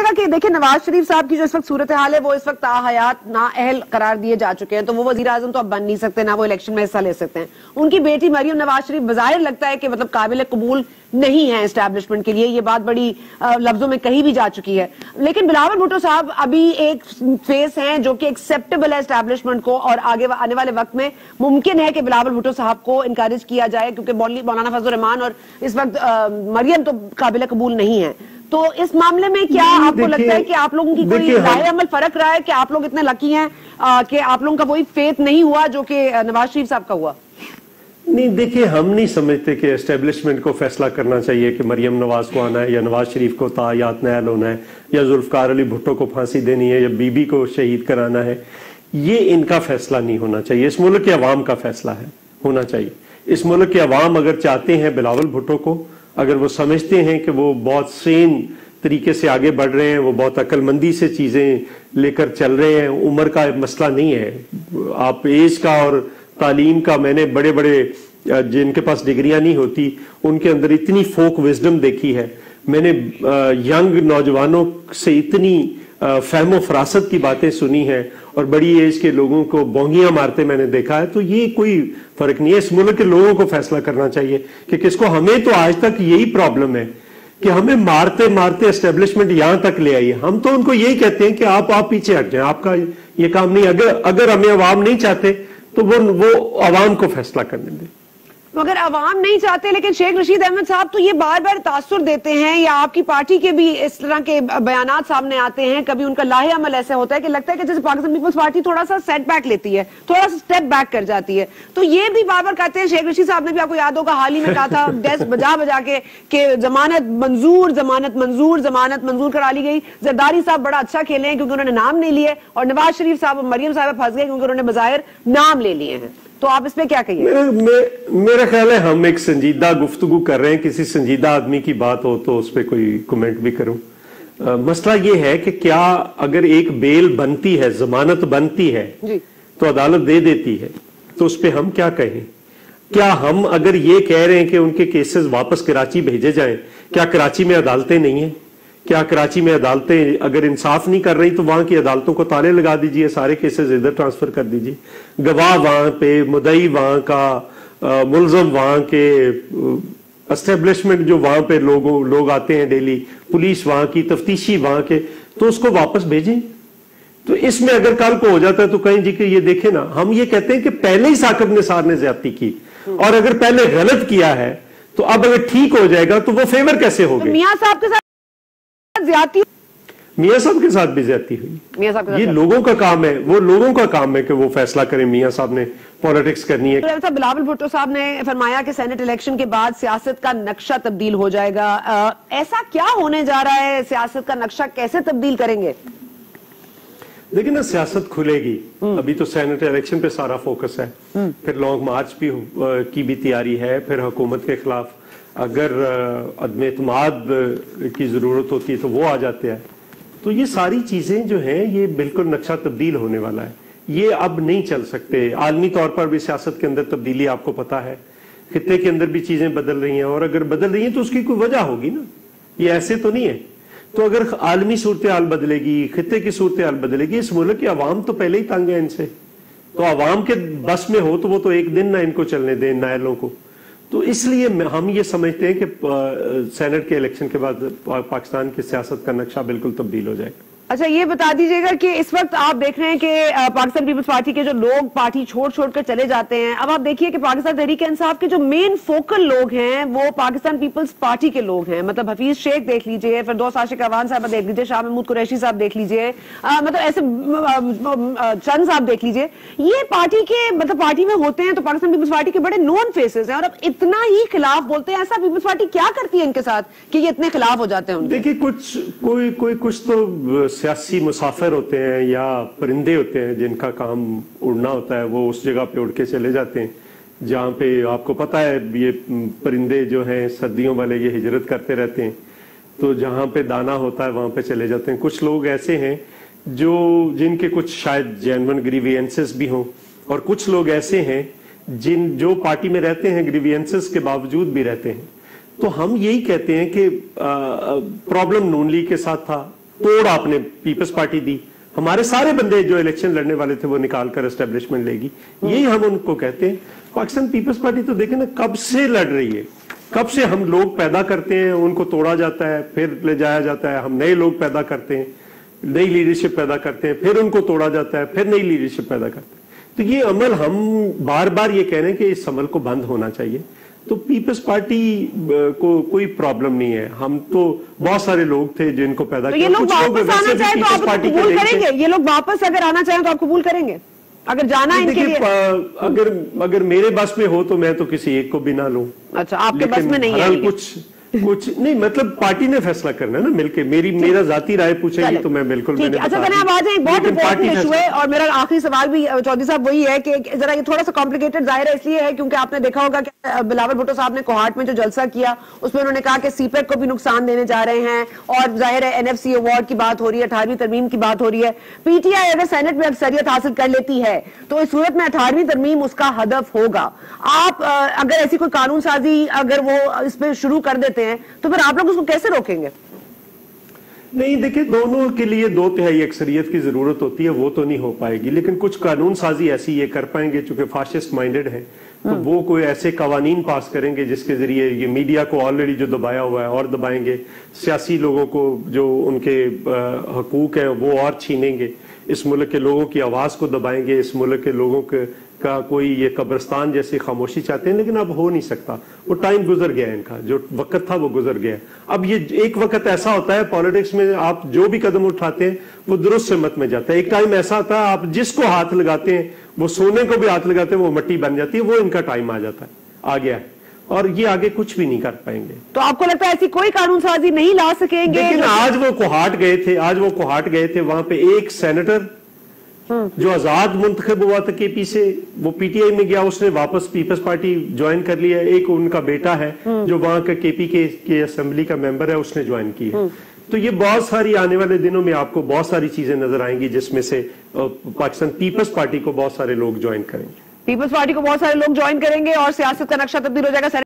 दीजिएगा कि देखिए नवाज शरीफ साहब की जो इस वक्त सूरत हाल है वो इस वक्त हयात नाअहल करार दिए जा चुके हैं, तो वो वजीर आजम तो अब बन नहीं सकते, ना वो इलेक्शन में हिस्सा ले सकते हैं। उनकी बेटी मरियम नवाज शरीफ बज़ाहिर लगता है कि मतलब काबिल कबूल नहीं है एस्टैब्लिशमेंट के लिए, ये बात बड़ी लफ्जों में कही भी जा चुकी है। लेकिन बिलावल भुट्टो साहब अभी एक फेस हैं जो कि एक्सेप्टेबल है एस्टैब्लिशमेंट को, और आगे आने वाले वक्त में मुमकिन है कि बिलावल भुट्टो साहब को इनकरेज किया जाए, क्योंकि मौलाना फजल रहमान और इस वक्त मरियम तो काबिल कबूल नहीं है। तो इस मामले में क्या आपको लगता है कि आप लोगों की कोई राय अमल फर्क रहा है कि आप लोग इतने लकी हैं कि आप लोगों का वही फेथ नहीं हुआ जो कि नवाज शरीफ साहब का हुआ? नहीं, देखिए हम नहीं समझते कि एस्टेब्लिशमेंट को फैसला करना चाहिए कि मरियम नवाज को आना है या नवाज शरीफ को तायात नायल होना है या जुल्फकार अली भुट्टो को फांसी देनी है या बीबी को शहीद कराना है। ये इनका फैसला नहीं होना चाहिए, इस मुल्क के अवाम का फैसला है, होना चाहिए। इस मुल्क के अवाम अगर चाहते हैं बिलावल भुट्टो को, अगर वो समझते हैं कि वो बहुत सेन तरीके से आगे बढ़ रहे हैं, वो बहुत अक्लमंदी से चीजें लेकर चल रहे हैं, उम्र का मसला नहीं है, आप एज का और तालीम का, मैंने बड़े बड़े जिनके पास डिग्रियां नहीं होती उनके अंदर इतनी फोक विजडम देखी है, मैंने यंग नौजवानों से इतनी फहमो फरासत की बातें सुनी है और बड़ी एज के लोगों को बोंगियां मारते मैंने देखा है। तो ये कोई फर्क नहीं है, इस मुल्क के लोगों को फैसला करना चाहिए कि किसको। हमें तो आज तक यही प्रॉब्लम है कि हमें मारते मारते एस्टेब्लिशमेंट यहां तक ले आई है। हम तो उनको यही कहते हैं कि आप पीछे हट जाएं, आपका ये काम नहीं। अगर हमें अवाम नहीं चाहते तो वो अवाम को फैसला करने दें। मगर अवाम नहीं चाहते, लेकिन शेख रशीद अहमद साहब तो ये बार बार तासुर देते हैं, या आपकी पार्टी के भी इस तरह के बयानात सामने आते हैं, कभी उनका लाहे अमल ऐसा होता है कि लगता है कि जैसे पाकिस्तान पीपल्स पार्टी थोड़ा सा सेटबैक लेती है, थोड़ा सा स्टेप बैक कर जाती है। तो ये भी बार बार कहते हैं, शेख रशीद साहब ने भी आपको याद होगा हाल ही में कहा था डेस्क बजा बजा के जमानत मंजूर जमानत मंजूर जमानत मंजूर करा ली गई। जरदारी साहब बड़ा अच्छा खेले हैं क्योंकि उन्होंने नाम नहीं लिए, और नवाज शरीफ साहब और मरियम साहब फंस गए क्योंकि उन्होंने बजायर नाम ले लिए हैं। तो आप इसमें क्या कहिए? मेरा ख्याल है हम एक संजीदा गुफ्तगू कर रहे हैं, किसी संजीदा आदमी की बात हो तो उस पर कोई कमेंट भी करूं। मसला ये है कि क्या अगर एक बेल बनती है, जमानत बनती है तो अदालत दे देती है, तो उस पर हम क्या कहें? क्या हम अगर ये कह रहे हैं कि उनके केसेस वापस कराची भेजे जाएं, क्या कराची में अदालतें नहीं है? क्या कराची में अदालतें अगर इंसाफ नहीं कर रही तो वहां की अदालतों को ताले लगा दीजिए, सारे केसेस इधर ट्रांसफर कर दीजिए, गवाह वहां पे, मुदई वहां का, मुलजम वहां के, एस्टेब्लिशमेंट जो वहां पे लोग आते हैं डेली, पुलिस वहां की, तफ्तीशी वहां के, तो उसको वापस भेजें। तो इसमें अगर कल को हो जाता है तो कहीं जी कि ये देखे ना, हम ये कहते हैं कि पहले ही साकिब निसार ने ज्यादती की, और अगर पहले गलत किया है तो अब अगर ठीक हो जाएगा तो वो फेवर कैसे हो गए? मियां साहब के साथ ज्यादती, मियां साहब के साथ भी ज्यादती हुई। ये लोगों का काम है, वो लोगों का काम है कि वो फैसला करें। मियां साहब ने पॉलिटिक्स करनी है। तो बिलावल भुट्टो साहब ने फरमाया कि सेनेट इलेक्शन के बाद सियासत का नक्शा तब्दील हो जाएगा। ऐसा क्या होने जा रहा है? सियासत का नक्शा कैसे तब्दील करेंगे? देखिए ना, सियासत खुलेगी। अभी तो सेनेट इलेक्शन पे सारा फोकस है, फिर लॉन्ग मार्च भी की भी तैयारी है, फिर हुकूमत के खिलाफ अगर अदम एतमाद की जरूरत होती है तो वो आ जाते हैं। तो ये सारी चीजें जो हैं ये बिल्कुल नक्शा तब्दील होने वाला है, ये अब नहीं चल सकते। आलमी तौर पर भी सियासत के अंदर तब्दीली आपको पता है, खित्ते के अंदर भी चीजें बदल रही हैं, और अगर बदल रही हैं तो उसकी कोई वजह होगी ना, ये ऐसे तो नहीं है। तो अगर आलमी सूरत हाल बदलेगी, खित्ते की सूरत हाल बदलेगी, इस मुल्क की आवाम तो पहले ही तंग है इनसे, तो आवाम के बस में हो तो वो तो एक दिन ना इनको चलने दें नायलों को। तो इसलिए हम ये समझते हैं कि सेनेट के इलेक्शन के बाद पाकिस्तान की सियासत का नक्शा बिल्कुल तब्दील हो जाएगा। अच्छा, ये बता दीजिएगा कि इस वक्त आप देख रहे हैं कि पाकिस्तान पीपल्स पार्टी के जो लोग पार्टी छोड़ कर चले जाते हैं, अब आप देखिए कि पाकिस्तान तहरीक इंसाफ के जो मेन फोकल लोग हैं वो पाकिस्तान पीपल्स पार्टी के लोग हैं। मतलब हफीज शेख देख लीजिए, फिरदौस आशिक अवान साहब देख लीजिए, शाह महमूद कुरैशी साहब देख लीजिए, मतलब ऐसे चंद साहब देख लीजिए, ये पार्टी के मतलब पार्टी में होते हैं तो पाकिस्तान पीपल्स पार्टी के बड़े नोन फेसेस हैं, और अब इतना ही खिलाफ बोलते हैं। ऐसा पीपल्स पार्टी क्या करती है इनके साथ कि ये इतने खिलाफ हो जाते हैं? देखिए, कुछ तो सियासी मुसाफिर होते हैं या परिंदे होते हैं जिनका काम उड़ना होता है, वो उस जगह पे उड़ के चले जाते हैं जहाँ पे आपको पता है ये परिंदे जो हैं सर्दियों वाले ये हिजरत करते रहते हैं, तो जहाँ पे दाना होता है वहां पे चले जाते हैं। कुछ लोग ऐसे हैं जिनके कुछ शायद जेन्युइन ग्रीवियंसेस भी हों, और कुछ लोग ऐसे हैं जो पार्टी में रहते हैं ग्रीवियंसेस के बावजूद भी रहते हैं। तो हम यही कहते हैं कि प्रॉब्लम नून लीग के साथ था, तोड़ आपने पीपल्स पार्टी दी, हमारे सारे बंदे जो इलेक्शन लड़ने वाले थे वो निकाल कर एस्टेब्लिशमेंट लेगी, यही हम उनको कहते हैं। पाकिस्तान पीपल्स पार्टी तो देखें ना कब से लड़ रही है, कब से हम लोग पैदा करते हैं, उनको तोड़ा जाता है, फिर ले जाया जाता है, हम नए लोग पैदा करते हैं, नई लीडरशिप पैदा करते हैं, फिर उनको तोड़ा जाता है, फिर नई लीडरशिप पैदा करते हैं। तो ये अमल हम बार बार ये कह रहे हैं कि इस अमल को बंद होना चाहिए। तो पीपल्स पार्टी को कोई प्रॉब्लम नहीं है, हम तो बहुत सारे लोग थे जिनको पैदा किया। ये लोग वापस आना चाहे तो आप कबूल करेंगे? ये लोग वापस अगर आना चाहें तो आप कबूल करेंगे? अगर जाना है इनके लिए, अगर मेरे बस में हो तो मैं तो किसी एक को भी ना लूं। अच्छा, आपके बस में नहीं है? कुछ नहीं, मतलब पार्टी ने फैसला करना है ना मिलके। मेरा जाती राय पूछेगी तो मैं बिल्कुल मैंने अच्छा जनाब आ जाए, बहुत इंपॉर्टेंट इशू है और मेरा आखिरी सवाल भी चौधरी साहब वही है कि जरा ये थोड़ा सा कॉम्प्लिकेटेड जाहिर है इसलिए है क्योंकि आपने देखा होगा कि बिलावल भुट्टो साहब ने कोहाट में जो जलसा किया उसमें उन्होंने कहा कि सीपेक को भी नुकसान देने जा रहे हैं और जाहिर है एनएफसी अवार्ड की बात हो रही है, 18वीं तरमीम की बात हो रही है। पीटीआई अगर सेनेट में अक्सरियत हासिल कर लेती है तो इस सूरत में 18वीं तरमीम उसका हदफ होगा। आप अगर ऐसी कोई कानून साजी अगर वो इस पे शुरू कर देते हैं तो फिर आप लोग उसको कैसे रोकेंगे? नहीं देखिए, दोनों के लिए 2/3 अक्सरियत की जरूरत होती है, वो तो नहीं हो पाएगी, लेकिन कुछ कानून साजी ऐसी ये कर पाएंगे चूंकि फाशिस्ट माइंडेड है तो वो कोई ऐसे कवानीन पास करेंगे जिसके जरिए ये मीडिया को ऑलरेडी जो दबाया हुआ है और दबाएंगे, सियासी लोगों को जो उनके हकूक है वो और छीनेंगे, इस मुल्क के लोगों की आवाज को दबाएंगे, इस मुल्क के लोगों का कोई ये कब्रिस्तान जैसी खामोशी चाहते हैं, लेकिन अब हो नहीं सकता। वो टाइम गुजर गया, इनका जो वक्त था वो गुजर गया। अब ये एक वक्त ऐसा होता है पॉलिटिक्स में, आप जो भी कदम उठाते हैं वो दुरुस्त सिमत में जाता है। एक टाइम ऐसा आता है आप जिसको हाथ लगाते हैं वो सोने को भी हाथ लगाते हैं वो मिट्टी बन जाती है, वो इनका टाइम आ जाता है, आ गया है और ये आगे कुछ भी नहीं कर पाएंगे। तो आपको लगता है ऐसी कोई कानून साजी नहीं ला सकेंगे? लेकिन आज वो कोहाट गए थे, वहां पे एक सेनेटर जो आजाद मुंतखब हुआ था केपी से, वो पीटीआई में गया, उसने वापस पीपल्स पार्टी ज्वाइन कर लिया। एक उनका बेटा है जो वहां का केपी के असेंबली का मेंबर है, उसने ज्वाइन की है। तो ये बहुत सारी आने वाले दिनों में आपको बहुत सारी चीजें नजर आएंगी जिसमें से पाकिस्तान पीपल्स पार्टी को बहुत सारे लोग ज्वाइन करेंगे। पीपल्स पार्टी को बहुत सारे लोग ज्वाइन करेंगे और सियासत का नक्शा तब्दील हो जाएगा।